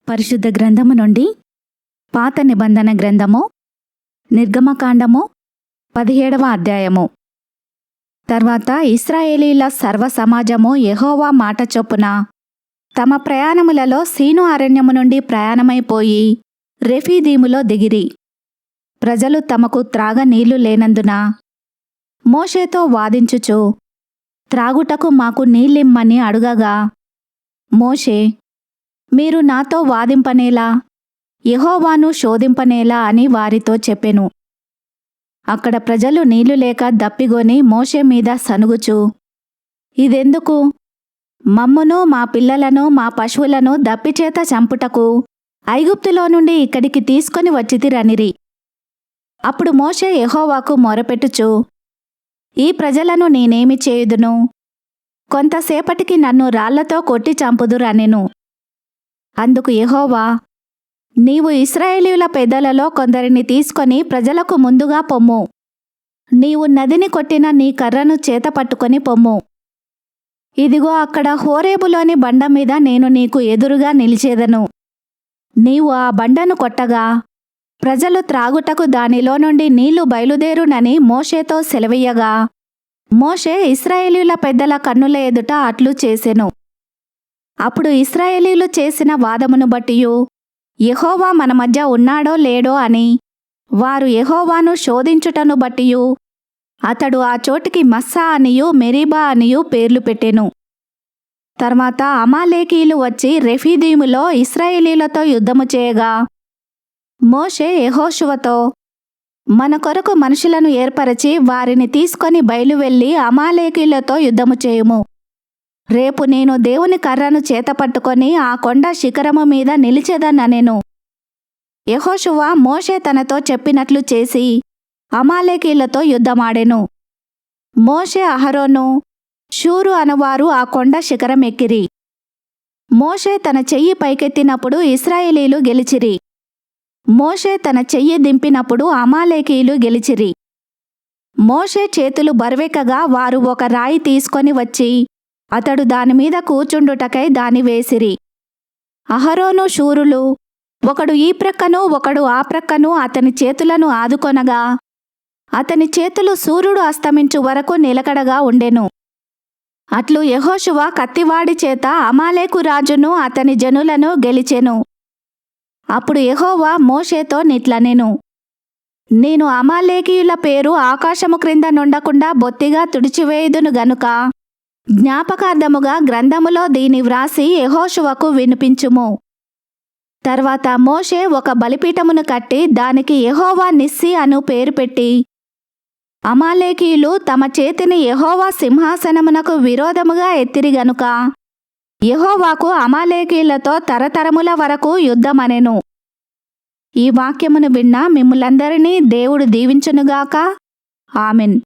పరిశుద్ధ గ్రంథము నుండి పాత నిబంధన గ్రంథము నిర్గమకాండము 17వ అధ్యాయము. తర్వాత ఇశ్రాయేలీల సర్వ సమాజము యెహోవా మాట చొప్పున తమ ప్రయాణములలో సీను అరణ్యము నుండి ప్రయాణమైపోయి రెఫీదీములో దిగిరి. ప్రజలు తమకు త్రాగ నీళ్లు లేనందున మోషేతో వాదించుచు త్రాగుటకు మాకు నీళ్ళిమ్మని అడుగగా, మోషే, మీరు నాతో వాదింపనేలా, యెహోవాను శోధింపనేలా అని వారితో చెప్పెను. అక్కడ ప్రజలు నీళ్లు లేక దప్పిగొని మోషే మీద సనుగుచు, ఇదెందుకు? మమ్మును మా పిల్లలను మా పశువులను దప్పిచేత చంపుటకు ఐగుప్తులో నుండి ఇక్కడికి తీసుకొని వచ్చితిరనిరి. అప్పుడు మోషే యెహోవాకు మొరపెట్టుచు, ఈ ప్రజలను నేనేమి చేయుదును? కొంతసేపటికి నన్ను రాళ్లతో కొట్టి చంపుదురనెను. అందుకు యెహోవా, నీవు ఇశ్రాయేలీయుల పెద్దలలో కొందరిని తీసుకొని ప్రజలకు ముందుగా పొమ్ము. నీవు నదిని కొట్టిన నీ కర్రను చేత పట్టుకొని పొమ్ము. ఇదిగో అక్కడ హోరేబులోని బండ మీద నేను నీకు ఎదురుగా నిలిచేదను. నీవు ఆ బండను కొట్టగా ప్రజలు త్రాగుటకు దానిలో నుండి నీళ్లు బయలుదేరునని మోషేతో సెలవీయగా, మోషే ఇశ్రాయేలీయుల పెద్దల కన్నుల ఎదుట అట్లు చేసెను. అప్పుడు ఇశ్రాయేలీయులు చేసిన వాదమును బట్టియు యెహోవా మన మధ్య ఉన్నాడో లేడో అని వారు యెహోవాను శోధించుటను బట్టియు అతడు ఆ చోటికి మస్సా అనియు మెరీబా అనియు పేర్లు పెట్టెను. తర్వాత అమాలేకీయులు వచ్చి రెఫీదీములో ఇశ్రాయేలీయులతో యుద్ధము చేయగా, మోషే యెహోషువతో, మన కొరకు మనుషులను ఏర్పరచి వారిని తీసుకొని బయలువెళ్ళి అమాలేకీయులతో యుద్ధము చేయుము. రేపు నేను దేవుని కర్రను చేతపట్టుకొని ఆ కొండ శిఖరము మీద నిలిచెదననెను. యెహోషువ మోషే తనతో చెప్పినట్లు చేసి అమాలేకీయులతో యుద్ధమాడెను. మోషే అహరోను షూరు అనువారు ఆ కొండ శిఖరం ఎక్కిరి. మోషే తన చెయ్యి పైకెత్తినప్పుడు ఇశ్రాయేలీయులు గెలిచిరి. మోషే తన చెయ్యి దింపినప్పుడు అమాలేకీయులు గెలిచిరి. మోషే చేతులు బరువెక్కగా వారు ఒక రాయి తీసుకొని వచ్చి అతడు దానిమీద కూర్చుండుటకై దాని వేసిరి. అహరోను షూరులు ఒకడు ఈ ప్రక్కను ఒకడు ఆ ప్రక్కను అతని చేతులను ఆదుకొనగా అతని చేతులు సూర్యుడు అస్తమించు వరకు నిలకడగా ఉండెను. అట్లు యెహోషువ కత్తివాడి చేత అమాలేకు రాజును అతని జనులను గెలిచెను. అప్పుడు యెహోవా మోషేతో నిట్లనెను, నేను అమాలేకీయుల పేరు ఆకాశము క్రింద నుండకుండా బొత్తిగా తుడిచివేయుదును గనుక జ్ఞాపకార్థముగా గ్రంథములో దీని వ్రాసి యెహోషువకు వినిపించుము. తర్వాత మోషే ఒక బలిపీఠమును కట్టి దానికి యెహోవా నిస్సి అను పేరు పెట్టి, అమాలేకీయులు తమ చేతిని యెహోవా సింహాసనమునకు విరోధముగా ఎత్తిరి గనుక యెహోవాకు అమాలేకీయులతో తరతరముల వరకు యుద్ధమనెను. ఈ వాక్యమును విన్న మిమ్ములందరినీ దేవుడు దీవించునుగాక. ఆమెన్.